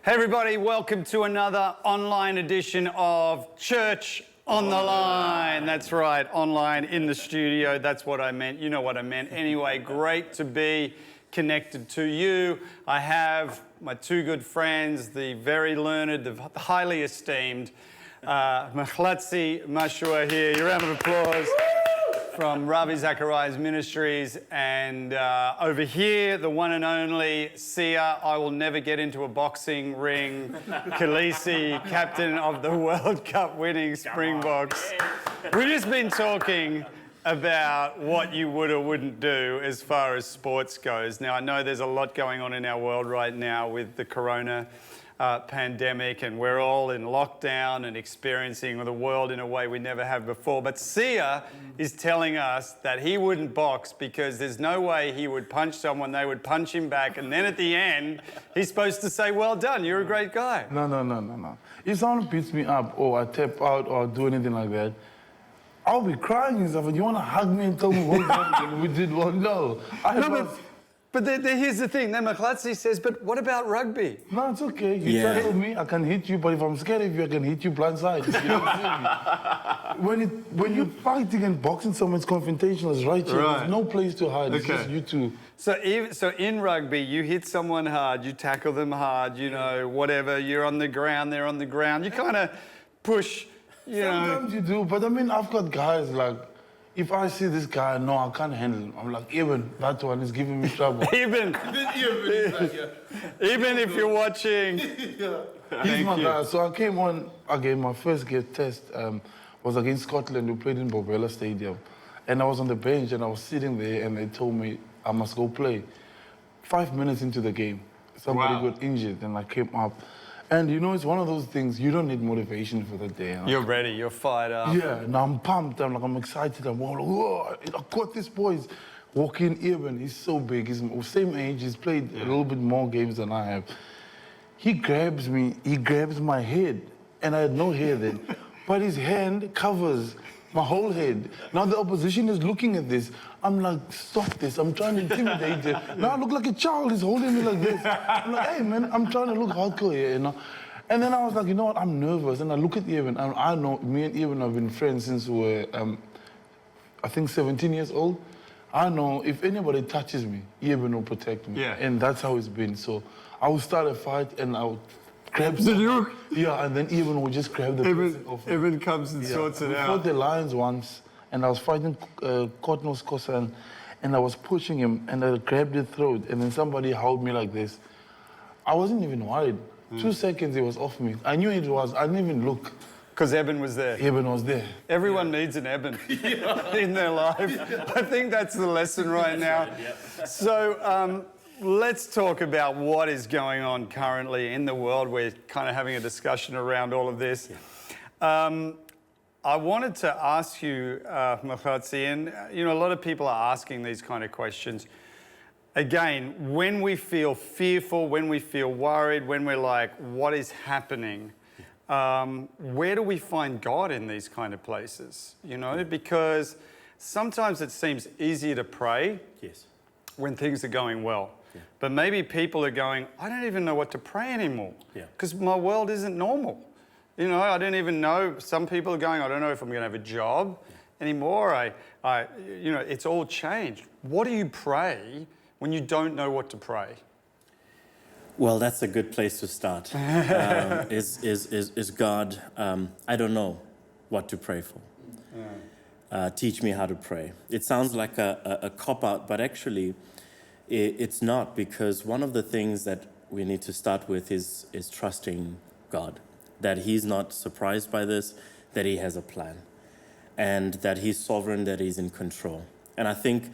Hey everybody, welcome to another online edition of Church on the Line. That's right, online in the studio. That's what I meant. You know what I meant. Anyway, great to be connected to you. I have my two good friends, the very learned, the highly esteemed Mahlatse Mashua here. Your round of applause. From RZIM Ministries, and over here, the one and only Sia, I will never get into a boxing ring, Kolisi, captain of the World Cup winning Springboks. We've just been talking about what you would or wouldn't do as far as sports goes. Now, I know there's a lot going on in our world right now with the corona pandemic, and we're all in lockdown and experiencing the world in a way we never have before. But Sia is telling us that he wouldn't box because there's no way he would punch someone, they would punch him back, and then at the end, he's supposed to say, well done, you're a great guy. No. If someone beats me up or I tap out or do anything like that, I'll be crying and stuff. And you want to hug me and tell me what happened? We did well. No. But here's the thing. Then Mahlatse says, but what about rugby? No, it's okay. You tackle me, I can hit you. But if I'm scared of you, I can hit you blindside. You don't see me. When you're fighting and boxing someone, it's confrontational. It's right here. There's no place to hide. It's just you two. So in rugby, you hit someone hard, you tackle them hard, you know, whatever. You're on the ground, they're on the ground. You kind of push, you know. Sometimes you do. But I mean, I've got guys like, if I see this guy, no, I can't handle him. I'm like, even that one is giving me trouble. Even if you're watching. He's my guy. So I came on again. My first test was against Scotland. We played in Bobella Stadium. And I was on the bench and I was sitting there and they told me I must go play. 5 minutes into the game, somebody got injured and I came up. And you know, it's one of those things, you don't need motivation for the day. You're ready, you're fired up. Yeah, now I'm pumped, I'm excited, I'm all, whoa, I caught this boy's walking even. He's so big, he's the same age, he's played a little bit more games than I have. He grabs me, he grabs my head, and I had no hair then, but his hand covers my whole head. Now the opposition is looking at this. I'm like, stop this. I'm trying to intimidate him. Now I look like a child. He's holding me like this. I'm like, hey, man, I'm trying to look hardcore here, you know. And then I was like, you know what, I'm nervous. And I look at Evan, and I know me and Evan have been friends since we were, I think, 17 years old. I know if anybody touches me, Evan will protect me. Yeah. And that's how it's been. So I would start a fight, and I would grab someone. Yeah, and then Evan would just grab the person off. Evan comes and sorts it out. We fought the Lions once, and I was fighting Cotnos Kosan, and I was pushing him, and I grabbed his throat, and then somebody held me like this. I wasn't even worried. 2 seconds, he was off me. I knew it was. I didn't even look. Because Eben was there. Eben was there. Everyone needs an Eben in their life. I think that's the lesson right now. So let's talk about what is going on currently in the world. We're kind of having a discussion around all of this. I wanted to ask you, Mahlatse, and you know, a lot of people are asking these kind of questions. Again, when we feel fearful, when we feel worried, when we're like, what is happening? Where do we find God in these kind of places? You know, because sometimes it seems easier to pray when things are going well. Yeah. But maybe people are going, I don't even know what to pray anymore because my world isn't normal. You know, I don't even know. Some people are going, I don't know if I'm going to have a job anymore. You know, it's all changed. What do you pray when you don't know what to pray? Well, that's a good place to start. Is God, I don't know what to pray for. Teach me how to pray. It sounds like a cop-out, but actually it's not, because one of the things that we need to start with is trusting God, that he's not surprised by this, that he has a plan, and that he's sovereign, that he's in control. And I think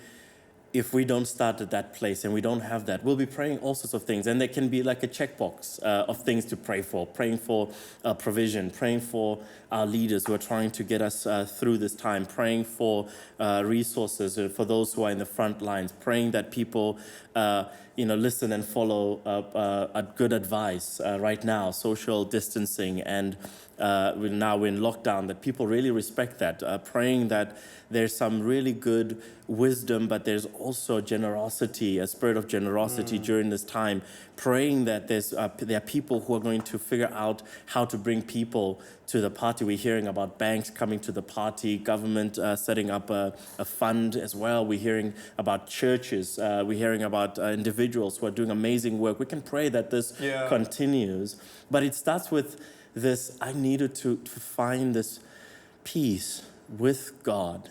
if we don't start at that place and we don't have that, we'll be praying all sorts of things. And there can be like a checkbox of things to pray for, praying for provision, praying for our leaders who are trying to get us through this time, praying for resources for those who are in the front lines, praying that people listen and follow good advice right now, social distancing and now we're in lockdown, that people really respect that, praying that there's some really good wisdom, but there's also generosity, a spirit of generosity during this time, praying that there are people who are going to figure out how to bring people to the party. We're hearing about banks coming to the party, government setting up a fund as well. We're hearing about churches. We're hearing about individuals who are doing amazing work. We can pray that this continues, but it starts with this, I needed to find this peace with God.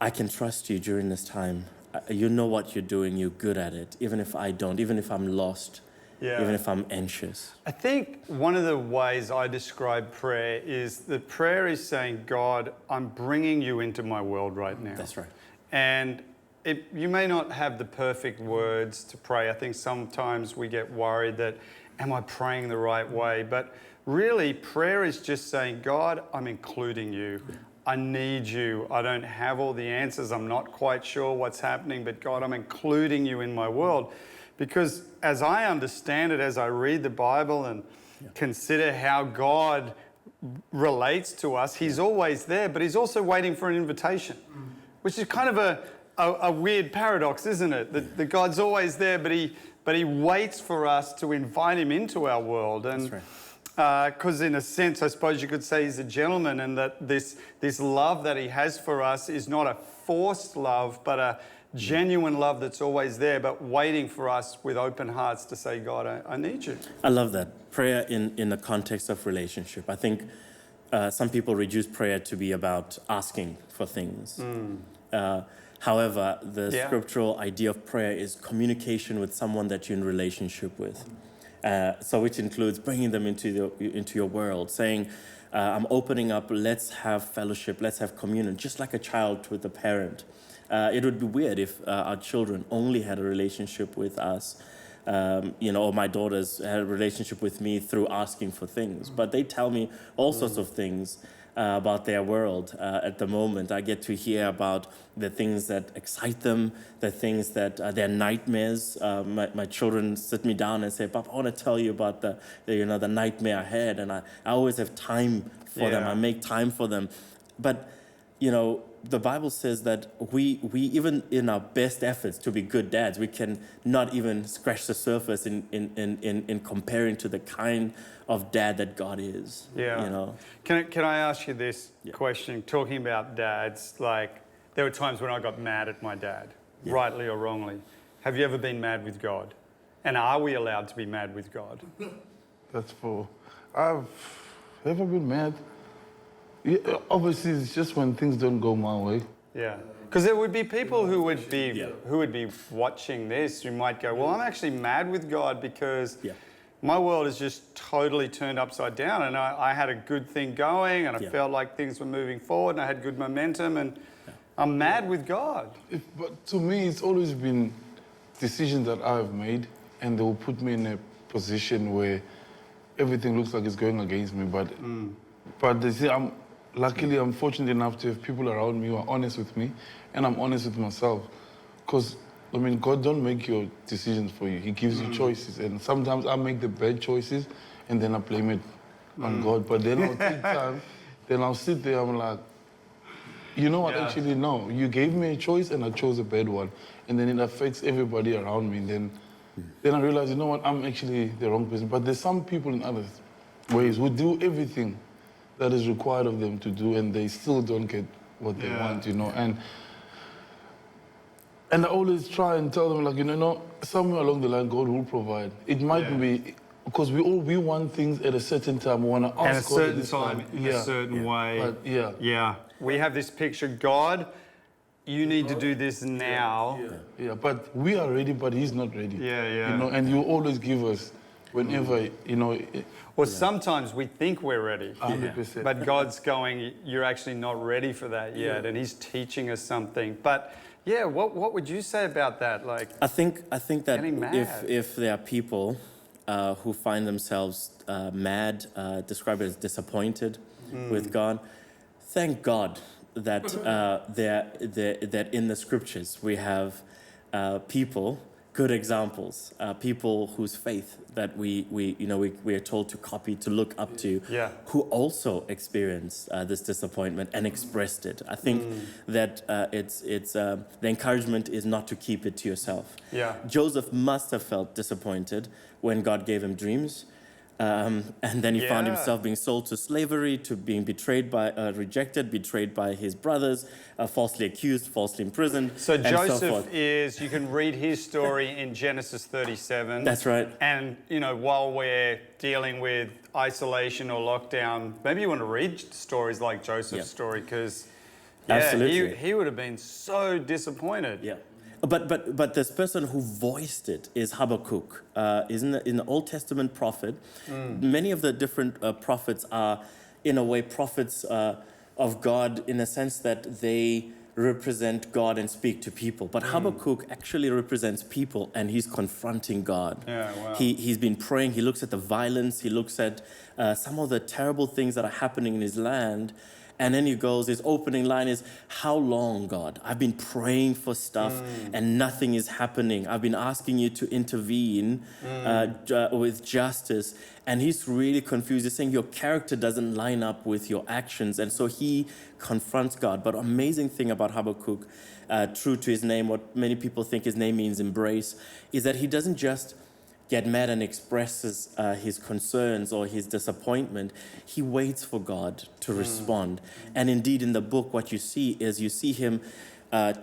I can trust you during this time. You know what you're doing. You're good at it. Even if I don't, even if I'm lost, even if I'm anxious. I think one of the ways I describe prayer is that prayer is saying, God, I'm bringing you into my world right now. That's right. And you may not have the perfect words to pray. I think sometimes we get worried that, am I praying the right way? But really, prayer is just saying, God, I'm including you. I need you. I don't have all the answers. I'm not quite sure what's happening, but God, I'm including you in my world. Because as I understand it, as I read the Bible and consider how God relates to us, he's always there, but he's also waiting for an invitation, which is kind of a weird paradox, isn't it? That God's always there, but he waits for us to invite him into our world. And That's right. because in a sense, I suppose you could say he's a gentleman, and that this love that he has for us is not a forced love, but a genuine love that's always there, but waiting for us with open hearts to say, God, I need you. I love that. Prayer in the context of relationship. I think some people reduce prayer to be about asking for things. However, the scriptural idea of prayer is communication with someone that you're in relationship with. So which includes bringing them into your world, saying, I'm opening up, let's have fellowship, let's have communion, just like a child with a parent. It would be weird if our children only had a relationship with us, or my daughters had a relationship with me through asking for things. But they tell me all sorts of things about their world at the moment. I get to hear about the things that excite them, the things that are their nightmares. My children sit me down and say, Papa, I want to tell you about the nightmare I had, and I always have time for them. I make time for them. But, the Bible says that we even in our best efforts to be good dads, we can not even scratch the surface in comparing to the kind of dad that God is. Can I ask you this question? Talking about dads, like there were times when I got mad at my dad, rightly or wrongly. Have you ever been mad with God? And are we allowed to be mad with God? I've ever been mad. Yeah, obviously, it's just when things don't go my way. Yeah, because there would be people who would be watching this who might go, well, I'm actually mad with God because my world is just totally turned upside down, and I had a good thing going, and I felt like things were moving forward, and I had good momentum, and I'm mad with God. But to me, it's always been decisions that I've made, and they will put me in a position where everything looks like it's going against me. But they say I'm fortunate enough to have people around me who are honest with me, and I'm honest with myself. Because, God don't make your decisions for you. He gives you choices. And sometimes I make the bad choices, and then I blame it on God. But then I'll take time, then I'll sit there, I'm like, you know what, actually, no. You gave me a choice, and I chose a bad one. And then it affects everybody around me. Then I realize, you know what, I'm actually the wrong person. But there's some people in other ways who do everything that is required of them to do, and they still don't get what they want, And I always try and tell them, somewhere along the line, God will provide. It might be, because we want things at a certain time. We want to ask God at a certain time, in a certain way. But, we have this picture, God, you need to do this now. But we are ready, but He's not ready. And you always give us whenever, Or sometimes we think we're ready. 100%. But God's going, you're actually not ready for that yet. And He's teaching us something. But what would you say about that? Like, I think that mad. if there are people who find themselves mad, describe it as disappointed with God, thank God that that in the scriptures we have people good examples, people whose faith that we are told to copy, to look up to, who also experienced this disappointment and expressed it. I think that the encouragement is not to keep it to yourself. Joseph must have felt disappointed when God gave him dreams. And then he found himself being sold to slavery, to being betrayed betrayed by his brothers, falsely accused, falsely imprisoned. So and Joseph so forth. you can read his story in Genesis 37. That's right. And, while we're dealing with isolation or lockdown, maybe you want to read stories like Joseph's story, because he would have been so disappointed. Yeah. But this person who voiced it is Habakkuk, is in the Old Testament prophet. Many of the different prophets are, in a way, prophets of God in a sense that they represent God and speak to people. But Habakkuk actually represents people, and he's confronting God. He's been praying. He looks at the violence. He looks at some of the terrible things that are happening in his land. And then he goes, his opening line is, "How long, God? I've been praying for stuff and nothing is happening. I've been asking you to intervene with justice." And he's really confused. He's saying your character doesn't line up with your actions. And so he confronts God. But amazing thing about Habakkuk, true to his name, what many people think his name means embrace, is that he doesn't just get mad and expresses his concerns or his disappointment. He waits for God to respond. And indeed, in the book, what you see him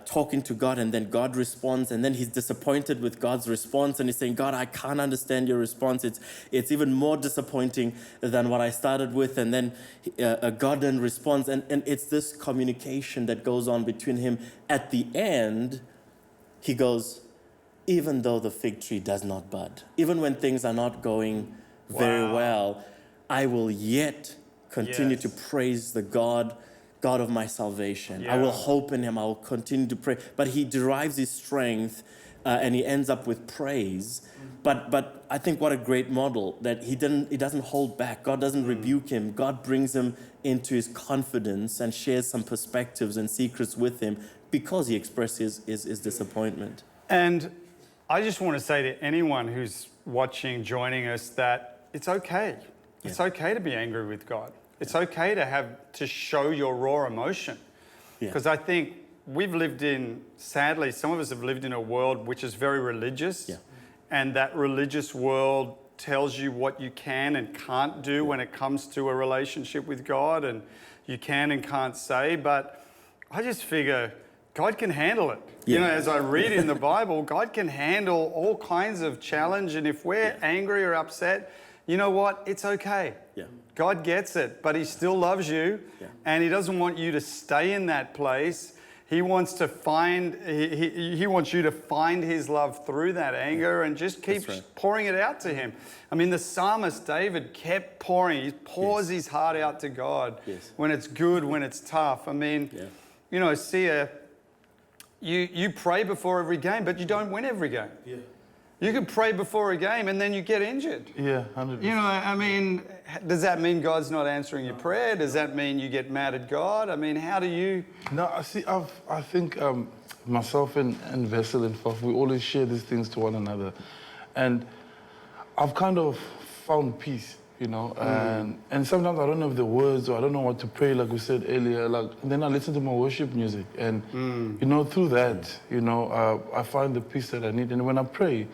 talking to God, and then God responds, and then he's disappointed with God's response, and he's saying, "God, I can't understand your response. It's even more disappointing than what I started with." And then God then responds, and it's this communication that goes on between him. At the end, he goes, "Even though the fig tree does not bud, even when things are not going very well, I will yet continue to praise the God of my salvation. I will hope in him. I will continue to pray." But he derives his strength and he ends up with praise. But I think what a great model, that he doesn't hold back. God doesn't rebuke him. God brings him into his confidence and shares some perspectives and secrets with him because he expresses his disappointment. And I just want to say to anyone who's watching, joining us, that it's okay. It's okay to be angry with God. It's okay to show your raw emotion. Because I think sadly, some of us have lived in a world which is very religious. And that religious world tells you what you can and can't do when it comes to a relationship with God, and you can and can't say. But I just figure God can handle it. As I read in the Bible, God can handle all kinds of challenge. And if we're angry or upset, you know what? It's okay. God gets it, but he still loves you. And he doesn't want you to stay in that place. He wants to he wants you to find his love through that anger and just keep pouring it out to him. I mean, the psalmist David kept pouring. He pours his heart out to God when it's good, when it's tough. I mean, Sia, you pray before every game, but you don't win every game. You can pray before a game and then you get injured. 100%. I mean, does that mean God's not answering your prayer? Does that mean you get mad at God? I mean, how do you... No, I think myself and Vessel and Faf, we always share these things to one another. And I've kind of found peace, and sometimes I don't know the words, or I don't know what to pray, like we said earlier. And then I listen to my worship music, and through that, I find the peace that I need. And when I pray,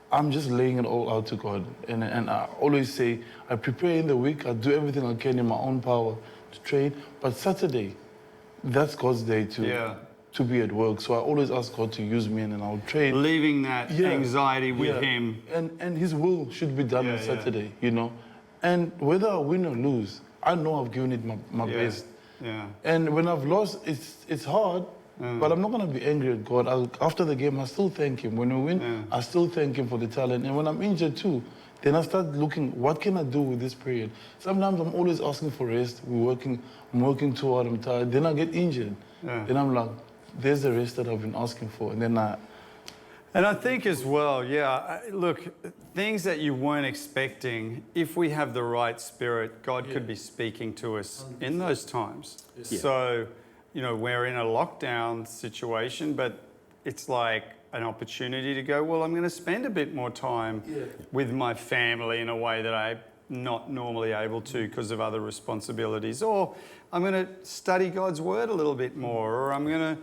I'm just laying it all out to God. And I always say, I prepare in the week, I do everything I can in my own power to train. But Saturday, that's God's day to be at work. So I always ask God to use me, and then I'll train. Leaving that anxiety with him. And his will should be done on Saturday, And whether I win or lose, I know I've given it my best. And when I've lost, it's hard. But I'm not going to be angry at God. After the game, I still thank him. When we win, I still thank him for the talent. And when I'm injured too, then I start looking, what can I do with this period? Sometimes I'm always asking for rest. I'm working too hard, I'm tired. Then I get injured. Then I'm like, there's the rest that I've been asking for. And then And I think as well, look, things that you weren't expecting, if we have the right spirit, God could be speaking to us in those times. So, we're in a lockdown situation, but it's like an opportunity to go, well, I'm going to spend a bit more time with my family in a way that I'm not normally able to because of other responsibilities. Or I'm going to study God's word a little bit more, or I'm going to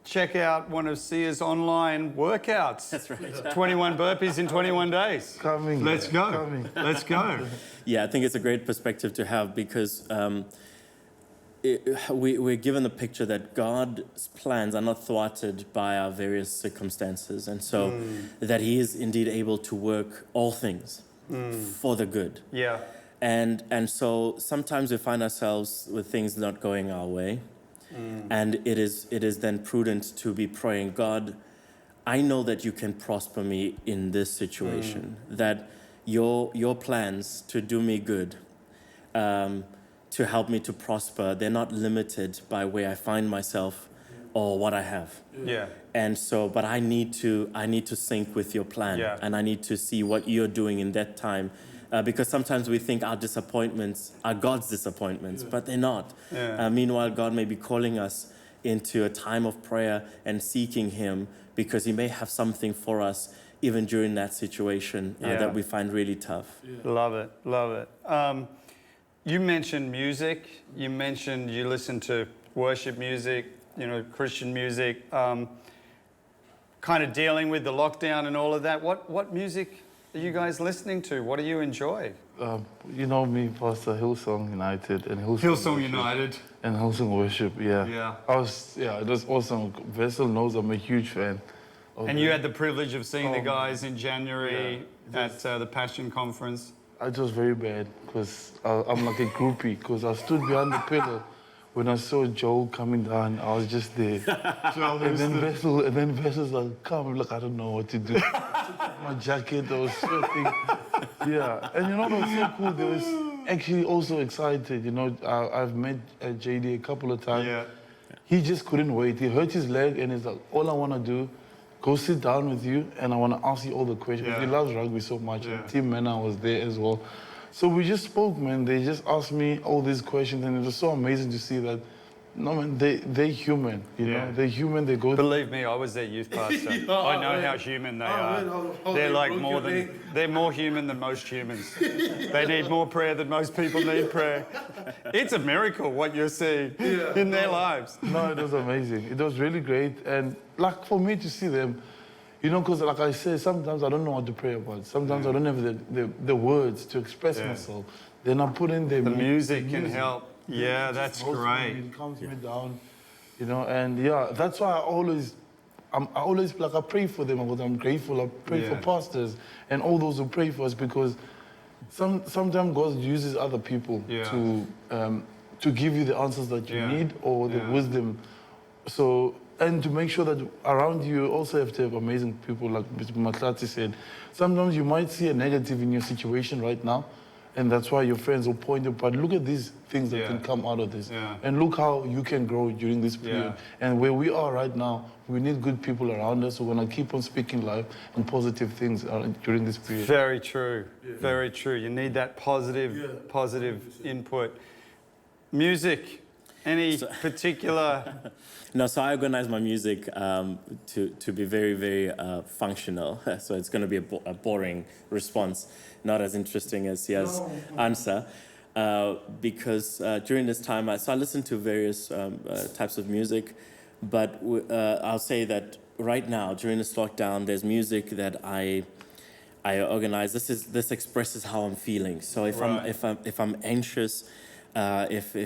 check out one of Sia's online workouts. That's right. 21 burpees in 21 days. Coming. Let's go. Coming. Let's go. Yeah, I think it's a great perspective to have because we're given the picture that God's plans are not thwarted by our various circumstances, and so that He is indeed able to work all things for the good. Yeah. And so sometimes we find ourselves with things not going our way, and it is then prudent to be praying, God, I know that you can prosper me in this situation, that your plans to do me good, to help me to prosper, they're not limited by where I find myself or what I have. Yeah. And so, but I need to sync with your plan, and I need to see what you're doing in that time, because sometimes we think our disappointments are God's disappointments, but they're not. Meanwhile, God may be calling us into a time of prayer and seeking Him because He may have something for us even during that situation that we find really tough. Love it. Love it. You mentioned music. You mentioned you listen to worship music, Christian music, kind of dealing with the lockdown and all of that. What music are you guys listening to? What do you enjoy? You know me, Pastor Hillsong United and Hillsong Hillsong Worship. United. And Hillsong Worship, yeah. Yeah. It was awesome. Vessel knows I'm a huge fan. And you had the privilege of seeing the guys in January at the Passion Conference. I was very bad because I'm like a groupie because I stood behind the pillar. When I saw Joel coming down, I was just there. and then Vessel's like, come, look, I don't know what to do. My jacket, I was sweating. Yeah, and it was so cool. They was actually also excited. I've met JD a couple of times. Yeah. He just couldn't wait. He hurt his leg and he's like, all I want to do, go sit down with you and I want to ask you all the questions. Yeah. He loves rugby so much. And Tim Mena was there as well. So we just spoke, man. They just asked me all these questions and it was so amazing to see that, no, man, they're human, you know? They're human, they go... Believe me, I was their youth pastor. I know how human they are. They're like they're more human than most humans. They need more prayer than most people need prayer. It's a miracle what you're seeing in their lives. No, it was amazing. It was really great. And like for me to see them, because like I said, sometimes I don't know what to pray about. Sometimes I don't have the words to express myself. Then I put in the music can help. Yeah, that's great. It calms me down, and that's why I always pray for them because I'm grateful. I pray for pastors and all those who pray for us because sometimes God uses other people to give you the answers that you need or the wisdom. So, and to make sure that around you also have to have amazing people, like Mahlatse said. Sometimes you might see a negative in your situation right now, and that's why your friends will point out, but look at these things that can come out of this. And look how you can grow during this period. And where we are right now, we need good people around us. So we're going to keep on speaking life and positive things during this period. Very true. Very true. You need that positive input. Music. Any particular... No, so I organize my music to be very, very functional. So it's going to be a boring response, not as interesting as Sia's answer. Because during this time, I listen to various types of music, but I'll say that right now, during this lockdown, there's music that I organize. This expresses how I'm feeling. So if I'm anxious, that's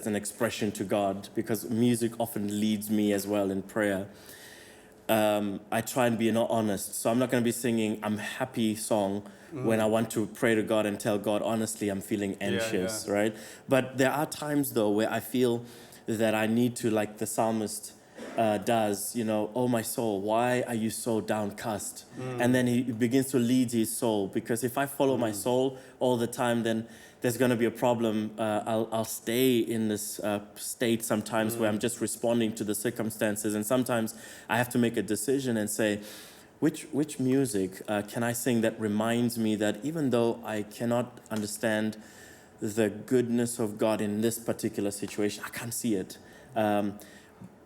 an expression to God, because music often leads me as well in prayer. I try and be honest. So I'm not going to be singing I'm happy song when I want to pray to God and tell God, honestly, I'm feeling anxious, right? But there are times, though, where I feel that I need to, like the psalmist does, oh, my soul, why are you so downcast? And then he begins to lead his soul, because if I follow my soul all the time, then there's going to be a problem. I'll stay in this state sometimes where I'm just responding to the circumstances. And sometimes I have to make a decision and say, which music can I sing that reminds me that even though I cannot understand the goodness of God in this particular situation, I can't see it.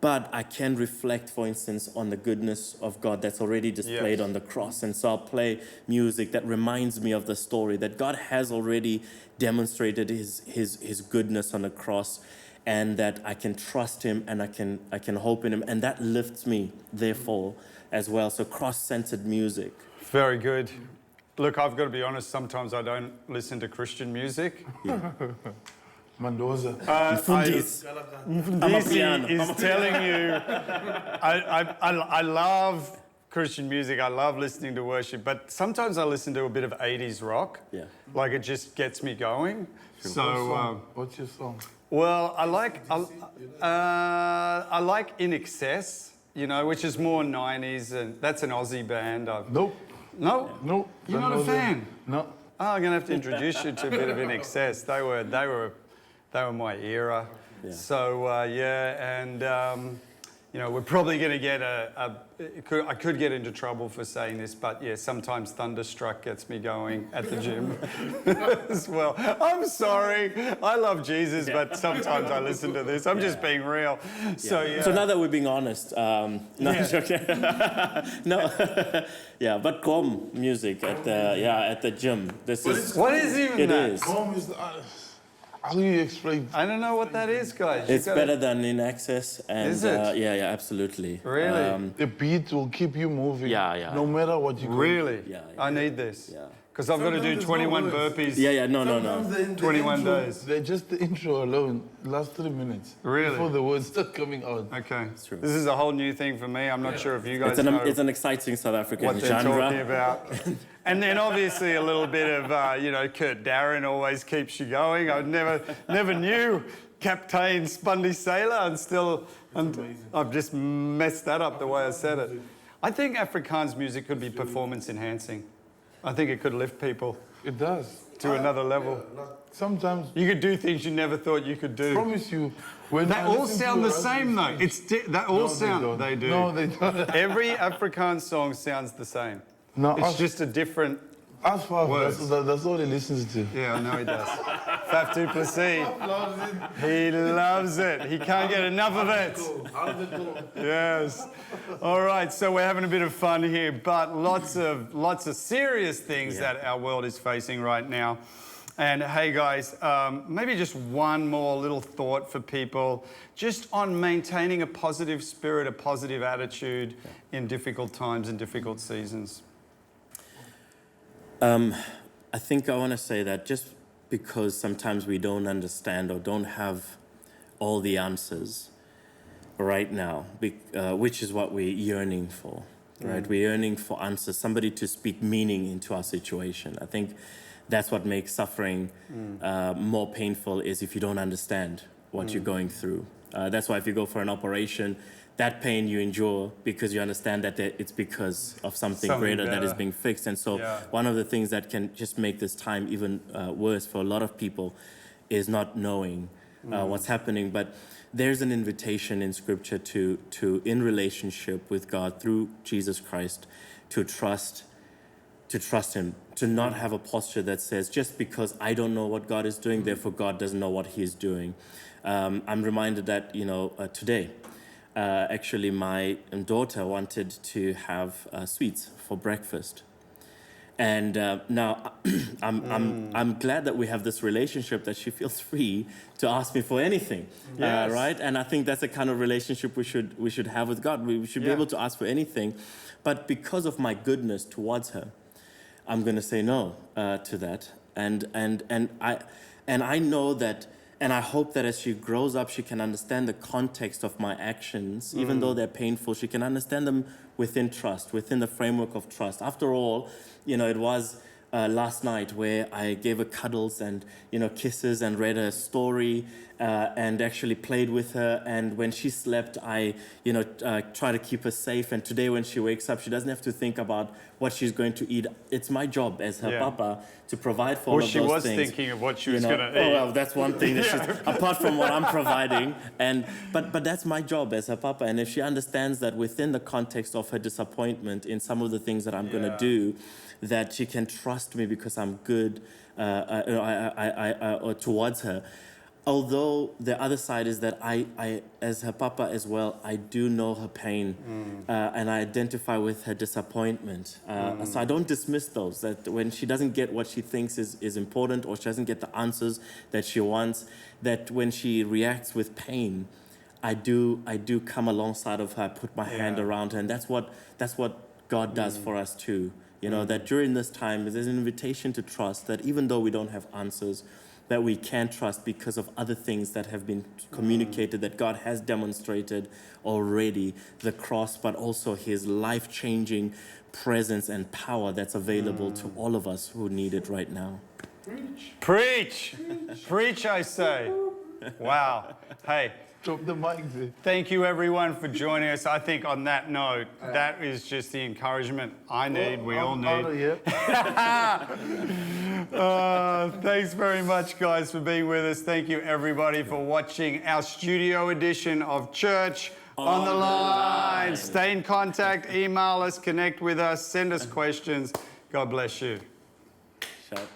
but I can reflect, for instance, on the goodness of God that's already displayed Yes. on the cross. And so I'll play music that reminds me of the story that God has already demonstrated his goodness on the cross, and that I can trust him and I can hope in him. And that lifts me, therefore, as well. So cross-centered music. Very good. Look, I've got to be honest, sometimes I don't listen to Christian music. Mendoza. Mfundisi. Mfundisi is telling you, I love Christian music. I love listening to worship, but sometimes I listen to a bit of 80s rock. Yeah. Like it just gets me going. What's your song? Well, I like In Excess, you know, which is more 90s, and that's an Aussie band. Nope. No? Nope. You're not a fan? No. Oh, I'm going to have to introduce you to a bit of In Excess. They were my era. Yeah. So, and, you know, we're probably going to get I could get into trouble for saying this, but yeah, sometimes Thunderstruck gets me going at the gym as well. I'm sorry. I love Jesus, but sometimes I listen to this. I'm just being real. So, yeah. So now that we're being honest, no, it's okay. No, yeah, but Kom music at the gym. What is even It that? is. Home is how do you explain? I don't know what that is, guys. It's better than In Excess, and Is it? yeah, absolutely. Really? The beat will keep you moving. Yeah. No matter what you go. Really? Yeah. I need this. Yeah. Because I've got to do Sometimes 21 there's no words. burpees. Yeah, no. Sometimes the 21 intro, days. Just the intro alone, last 3 minutes. Really? Before the words start coming out. Okay. true. This is a whole new thing for me. I'm not sure if you guys know It's an exciting South African what they're genre. talking about. And then obviously a little bit of, you know, Kurt Darren always keeps you going. I never knew Captain Spundy Sailor I've just messed that up the way I said it. I think Afrikaans music could be performance enhancing. I think it could lift people It does. to another level. Sometimes, You could do things you never thought you could do. promise you, when They I all listen sound to the a same though. No, They do. No, they don't. Every Afrikaans song sounds the same. No, It's just a different. as far words. that's all he listens to. Yeah, I know he does. Faf du Plessis. He loves it. He can't get enough of it. Yes. All right. So we're having a bit of fun here, but lots of serious things that our world is facing right now. And hey, guys, maybe just one more little thought for people, just on maintaining a positive spirit, a positive attitude in difficult times and difficult seasons. I think I want to say that just because sometimes we don't understand or don't have all the answers right now, which is what we're yearning for, right? We're yearning for answers, somebody to speak meaning into our situation. I think that's what makes suffering more painful, is if you don't understand what you're going through. That's why if you go for an operation, that pain you endure because you understand that it's because of something greater that is being fixed. And so one of the things that can just make this time even worse for a lot of people is not knowing what's happening. But there's an invitation in Scripture to in relationship with God through Jesus Christ, to trust him, to not have a posture that says, just because I don't know what God is doing, therefore God doesn't know what he's doing. I'm reminded that, today, actually, my daughter wanted to have sweets for breakfast, and now I'm glad that we have this relationship that she feels free to ask me for anything, right? And I think that's the kind of relationship we should have with God. We should be able to ask for anything, but because of my goodness towards her, I'm going to say no to that, and I know that. And I hope that as she grows up, she can understand the context of my actions. Even though they're painful, she can understand them within trust, within the framework of trust. After all, it was last night where I gave her cuddles and, kisses and read a story and actually played with her. And when she slept, I, try to keep her safe. And today when she wakes up, she doesn't have to think about what she's going to eat. It's my job as her papa to provide for all of those things. Or she was thinking of what she was going to eat. Oh, well, that's one thing that she's, apart from what I'm providing. But that's my job as her papa. And if she understands that within the context of her disappointment in some of the things that I'm going to do, that she can trust me because I'm good or towards her, although the other side is that I as her papa as well, I do know her pain, and I identify with her disappointment. So I don't dismiss those, that when she doesn't get what she thinks is important, or she doesn't get the answers that she wants, that when she reacts with pain, I do come alongside of her, put my hand around her, and that's what God does for us too. You know, that during this time, there's an invitation to trust that even though we don't have answers, that we can trust because of other things that have been communicated, that God has demonstrated already, the cross, but also his life-changing presence and power that's available to all of us who need it right now. Preach! Preach, I say. Wow. Hey. Drop the mic there. Thank you, everyone, for joining us. I think on that note, that is just the encouragement I need, we all need. Thanks very much, guys, for being with us. Thank you, everybody, for watching our studio edition of Church on the Line. Stay in contact, email us, connect with us, send us questions. God bless you. Shout.